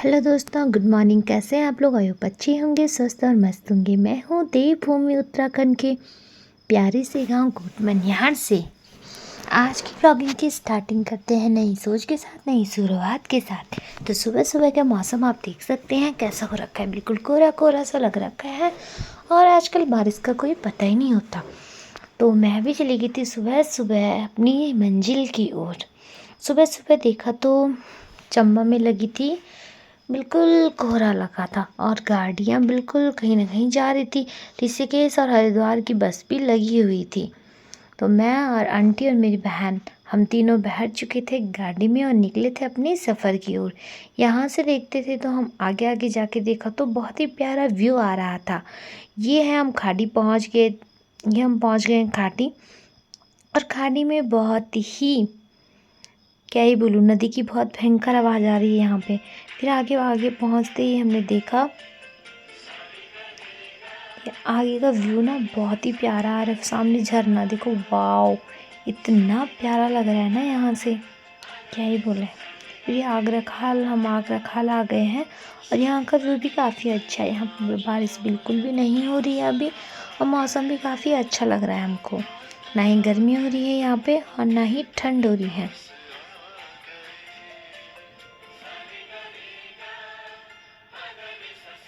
Hello दोस्तों, good morning. कैसे हैं आप लोग? आई होप अच्छे होंगे, स्वस्थ और मस्त होंगे। मैं हूँ देवभूमि उत्तराखंड के प्यारे से गांव कोटमनिहार से। आज की ब्लॉगिंग की स्टार्टिंग करते हैं नई सोच के साथ, नई शुरुआत के साथ। तो सुबह सुबह का मौसम आप देख सकते हैं कैसा हो रखा है, बिल्कुल कोरा कोरा सा लग रखा है और आजकल बारिश का कोई पता ही नहीं होता। तो मैं भी चली गई थी सुबह सुबह अपनी मंजिल की ओर। सुबह सुबह देखा तो चंबा में लगी थी, बिल्कुल कोहरा लगा था और गाड़ियाँ बिल्कुल कहीं ना कहीं जा रही थी। ऋषिकेश और हरिद्वार की बस भी लगी हुई थी। तो मैं और आंटी और मेरी बहन, हम तीनों बैठ चुके थे गाड़ी में और निकले थे अपने सफ़र की ओर। यहाँ से देखते थे तो हम आगे आगे जाके देखा तो बहुत ही प्यारा व्यू आ रहा था। ये है, हम खाड़ी पहुँच गए। ये हम पहुँच गए खाड़ी, और खाड़ी में बहुत ही, क्या ही बोलूँ, नदी की बहुत भयंकर आवाज़ आ रही है यहाँ पे। फिर आगे आगे पहुँचते ही हमने देखा ये आगे का व्यू ना बहुत ही प्यारा आ रहा है। सामने झरना देखो, वाओ, इतना प्यारा लग रहा है ना यहाँ से, क्या ही बोले। फिर ये आगरा खाल, हम आगरा खाल आ गए हैं और यहाँ का व्यू भी काफ़ी अच्छा है। यहाँ पर बारिश बिल्कुल भी नहीं हो रही है अभी और मौसम भी काफ़ी अच्छा लग रहा है हमको। ना ही गर्मी हो रही है यहाँ पे और ना ही ठंड हो रही है।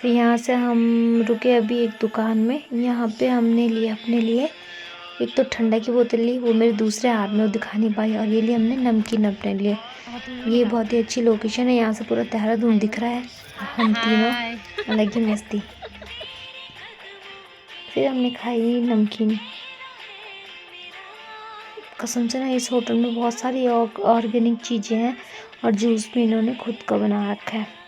फिर यहाँ से हम रुके अभी एक दुकान में। यहाँ पे हमने लिया अपने लिए एक तो ठंडा की बोतल ली, वो मेरे दूसरे हाथ में वो दिखा नहीं पाई, और ये लिए हमने नमकीन अपने लिए। ये बहुत ही अच्छी लोकेशन है, यहाँ से पूरा देहरादून दिख रहा है। हम तीनों अलग ही मस्ती। फिर हमने खाई नमकीन। कसम से ना, इस होटल में बहुत सारी ऑर्गेनिक चीज़ें हैं और जूस भी इन्होंने खुद का बना रखा है।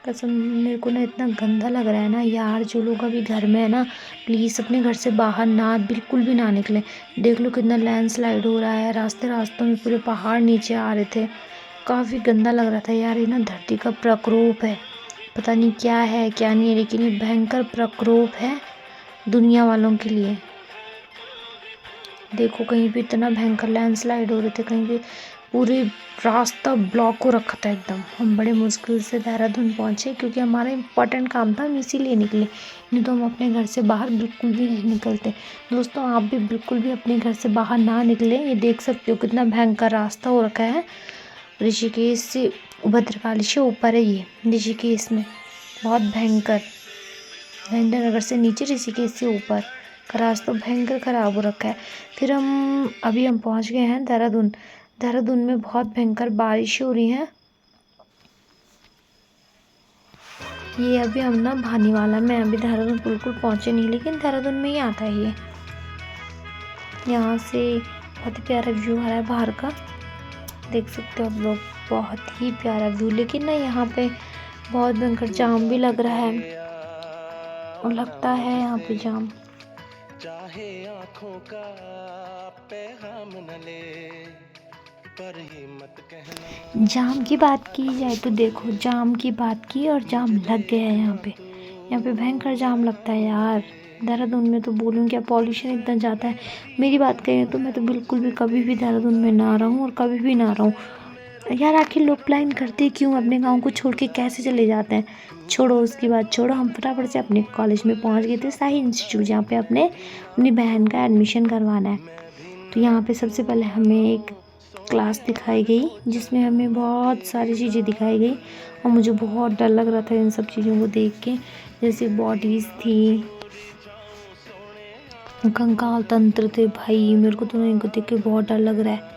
कसम, मेरे को ना इतना गंदा लग रहा है ना यार। जो लोग अभी घर में है ना, प्लीज़ अपने घर से बाहर ना, बिल्कुल भी ना निकलें। देख लो कितना लैंडस्लाइड हो रहा है, रास्ते रास्तों में पूरे पहाड़ नीचे आ रहे थे। काफ़ी गंदा लग रहा था यार। ये ना धरती का प्रकोप है, पता नहीं क्या है क्या नहीं है, लेकिन ये भयंकर प्रकोप है दुनिया वालों के लिए। देखो कहीं भी इतना भयंकर लैंडस्लाइड हो रहे थे, कहीं भी पूरी रास्ता ब्लॉक हो रखा था एकदम। हम बड़े मुश्किल से देहरादून पहुँचे क्योंकि हमारा इम्पोर्टेंट काम था, हम इसीलिए निकले। नहीं तो हम अपने घर से बाहर बिल्कुल भी नहीं निकलते। दोस्तों, आप भी बिल्कुल भी अपने घर से बाहर ना निकलें। ये देख सकते हो कितना भयंकर रास्ता हो रखा है। ऋषिकेश से, भद्रकाली से ऊपर है ये ऋषिकेश में, बहुत भयंकर। महेंद्र नगर से नीचे, ऋषिकेश से ऊपर का रास्ता भयंकर ख़राब हो रखा है। फिर हम पहुंच गए हैं देहरादून। देहरादून में बहुत भयंकर बारिश हो रही है। ये अभी हम ना भानीवाला में, अभी देहरादून बिल्कुल पहुंचे नहीं, लेकिन देहरादून में ही आता है ये। यहाँ से बहुत ही प्यारा व्यू आ रहा है बाहर का, देख सकते हो आप लोग, बहुत ही प्यारा व्यू। लेकिन ना यहाँ पे बहुत भयंकर जाम भी लग रहा है, और लगता है यहाँ पे जाम। चाहे आँखों का पैगाम न ले, पर हिम्मत कहना। जाम की बात की जाए तो देखो, जाम की बात की और जाम लग गया है यहाँ पे। यहाँ पे भयंकर जाम लगता है यार। देहरादून में तो बोलूँ क्या, पॉल्यूशन इतना ज़्यादा है। मेरी बात करें तो मैं तो बिल्कुल भी कभी भी देहरादून में ना रहूँ और कभी भी ना रहूँ यार। आखिर लोग प्लान करते क्यों, अपने गांव को छोड़ के कैसे चले जाते हैं। छोड़ो उसकी बात, छोड़ो। हम फटाफट से अपने कॉलेज में पहुंच गए थे, शाही इंस्टीट्यूट, जहाँ पे अपनी बहन का एडमिशन करवाना है। तो यहाँ पे सबसे पहले हमें एक क्लास दिखाई गई जिसमें हमें बहुत सारी चीज़ें दिखाई गई, और मुझे बहुत डर लग रहा था इन सब चीज़ों को देख के। जैसे बॉडीज़ थी, कंकाल तंत्र थे, भाई मेरे को तो इनको देख के बहुत डर लग रहा है,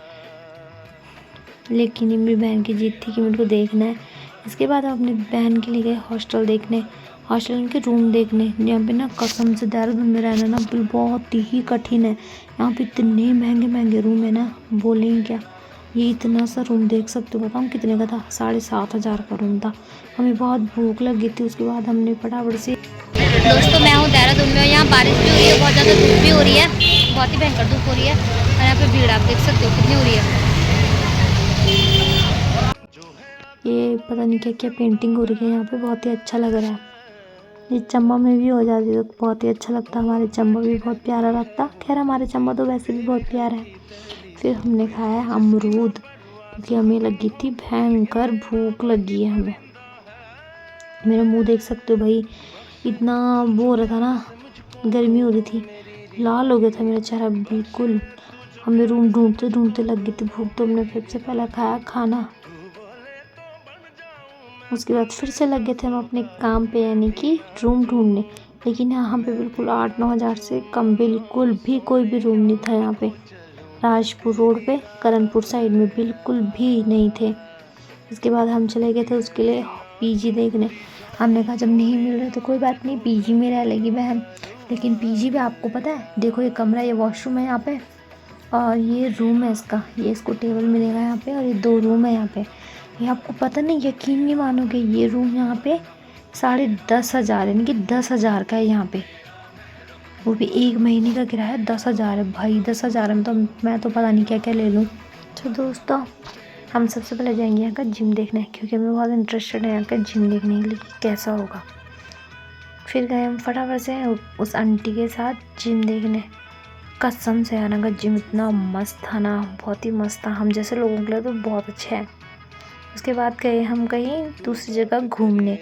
लेकिन ये मेरी बहन की जिद थी कि मेरे को देखना है। इसके बाद हम अपनी बहन के लिए गए हॉस्टल देखने, हॉस्टल के रूम देखने। यहाँ पे ना कसम से देहरादून में रहना ना बहुत ही कठिन है। यहाँ पे इतने महंगे महंगे रूम है ना, बोलेंगे क्या। ये इतना सा रूम देख सकते हो, बताऊँ कितने का था, 7,500 का रूम था। हमें बहुत भूख लगी थी, उसके बाद हमने फटाफट से। दोस्तों, मैं हूँ देहरादून में और यहाँ बारिश भी हो रही है, बहुत ज़्यादा धूप भी हो रही है, बहुत ही भयंकर धूप हो रही है। और यहाँ पे भीड़ आप देख सकते हो कितनी हो रही है। ये पता नहीं क्या क्या पेंटिंग हो रही है यहाँ पे, बहुत ही अच्छा लग रहा है। ये चंबा में भी हो जाती तो बहुत ही अच्छा लगता, हमारे चंबा भी बहुत प्यारा लगता। खैर, हमारे चंबा तो वैसे भी बहुत प्यारा है। फिर हमने खाया अमरूद, क्योंकि हमें लगी थी भयंकर भूख लगी है हमें। मेरा मुंह देख सकते हो भाई, इतना वो हो रहा था ना, गर्मी हो रही थी, लाल हो गया था मेरा चेहरा बिल्कुल। हमें रूम ढूंढते ढूंढते लग गई थी भूख, तो हमने सबसे पहले खाया खाना। उसके बाद फिर से लग गए थे हम अपने काम पे, यानी कि रूम ढूंढने। लेकिन यहाँ पे बिल्कुल 8-9 हज़ार से कम बिल्कुल भी कोई भी रूम नहीं था यहाँ पे। राजपुर रोड पे करणपुर साइड में बिल्कुल भी नहीं थे। इसके बाद हम चले गए थे उसके लिए पीजी देखने। हमने कहा जब नहीं मिल रहे तो कोई बात नहीं, पीजी में रह लेगी बहन। लेकिन पीजी में आपको पता है, देखो ये कमरा, ये वॉशरूम है यहाँ पे, और ये रूम है इसका, ये इसको टेबल मिलेगा यहाँ पे, और ये 2 रूम है यहाँ पे। ये आपको पता नहीं, यकीन नहीं मानोगे, ये रूम यहाँ पे 10,500 यानी कि 10,000 का है यहाँ पे। वो भी 1 महीने का किराया 10,000 है भाई। 10,000 में तो मैं तो पता नहीं क्या क्या ले लूँ। तो दोस्तों, हम सबसे पहले जाएंगे यहाँ का जिम देखने, क्योंकि हमें बहुत इंटरेस्टेड है यहाँ का जिम देखने के लिए कि कैसा होगा। फिर गए हम फटाफट से उस आंटी के साथ जिम देखने। कसम से यार का जिम इतना मस्त था ना, बहुत ही मस्त था, हम जैसे लोगों के लिए तो बहुत अच्छा है। उसके बाद गए हम कहीं दूसरी जगह घूमने।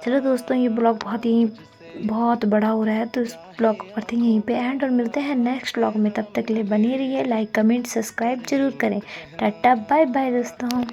चलो दोस्तों, ये ब्लॉग बहुत बड़ा हो रहा है, तो इस ब्लॉग को करते हैं यहीं पे एंड, और मिलते हैं नेक्स्ट ब्लॉग में। तब तक के लिए बने रहिए, लाइक कमेंट सब्सक्राइब जरूर करें। टाटा बाय बाय दोस्तों।